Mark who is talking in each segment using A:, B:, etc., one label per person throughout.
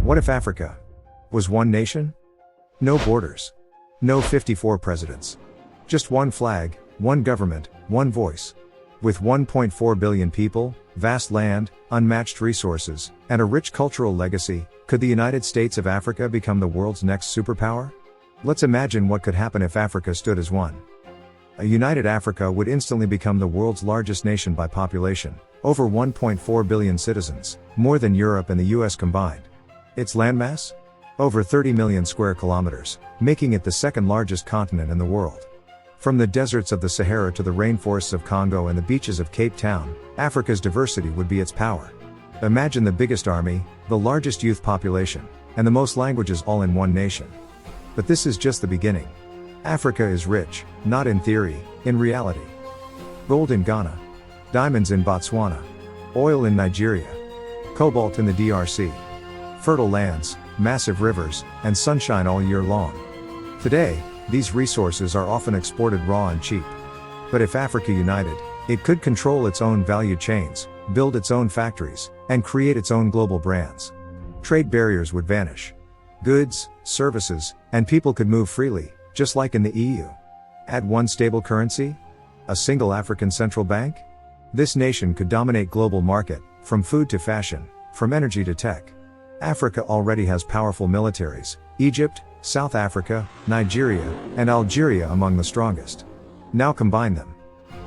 A: What if Africa was one nation? No borders. No 54 presidents. Just one flag, one government, one voice. With 1.4 billion people, vast land, unmatched resources, and a rich cultural legacy, could the United States of Africa become the world's next superpower? Let's imagine what could happen if Africa stood as one. A united Africa would instantly become the world's largest nation by population, over 1.4 billion citizens, more than Europe and the US combined. Its landmass? Over 30 million square kilometers, making it the second largest continent in the world. From the deserts of the Sahara to the rainforests of Congo and the beaches of Cape Town, Africa's diversity would be its power. Imagine the biggest army, the largest youth population, and the most languages all in one nation. But this is just the beginning. Africa is rich, not in theory, in reality. Gold in Ghana. Diamonds in Botswana. Oil in Nigeria. Cobalt in the DRC. Fertile lands, massive rivers, and sunshine all year long. Today, these resources are often exported raw and cheap. But if Africa united, it could control its own value chains, build its own factories, and create its own global brands. Trade barriers would vanish. Goods, services, and people could move freely, just like in the EU. Add one stable currency? A single African central bank? This nation could dominate global market, from food to fashion, from energy to tech. Africa already has powerful militaries, Egypt, South Africa, Nigeria, and Algeria among the strongest. Now combine them.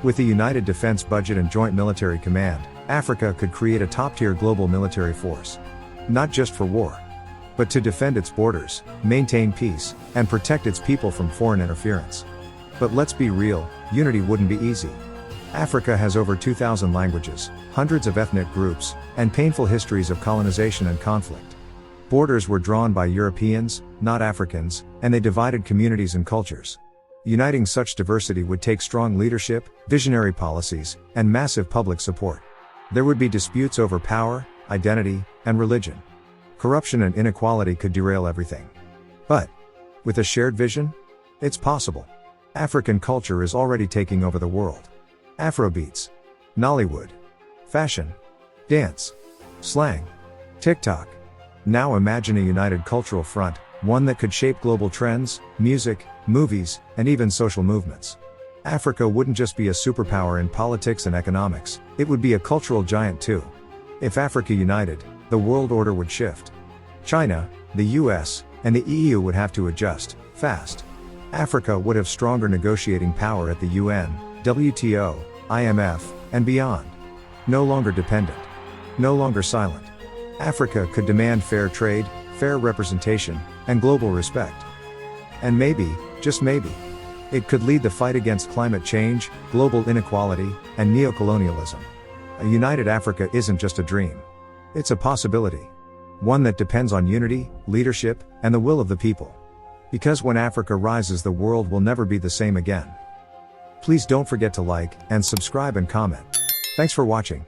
A: With a united defense budget and joint military command, Africa could create a top-tier global military force. Not just for war, but to defend its borders, maintain peace, and protect its people from foreign interference. But let's be real, unity wouldn't be easy. Africa has over 2,000 languages, hundreds of ethnic groups, and painful histories of colonization and conflict. Borders were drawn by Europeans, not Africans, and they divided communities and cultures. Uniting such diversity would take strong leadership, visionary policies, and massive public support. There would be disputes over power, identity, and religion. Corruption and inequality could derail everything. But, with a shared vision, it's possible. African culture is already taking over the world. Afrobeats, Nollywood, fashion, dance, slang, TikTok. Now imagine a united cultural front, one that could shape global trends, music, movies, and even social movements. Africa wouldn't just be a superpower in politics and economics, it would be a cultural giant too. If Africa united, the world order would shift. China, the US, and the EU would have to adjust, fast. Africa would have stronger negotiating power at the UN, WTO, IMF, and beyond. No longer dependent. No longer silent. Africa could demand fair trade, fair representation, and global respect. And maybe, just maybe, it could lead the fight against climate change, global inequality, and neocolonialism. A united Africa isn't just a dream. It's a possibility. One that depends on unity, leadership, and the will of the people. Because when Africa rises, the world will never be the same again. Please don't forget to like, and subscribe and comment. Thanks for watching.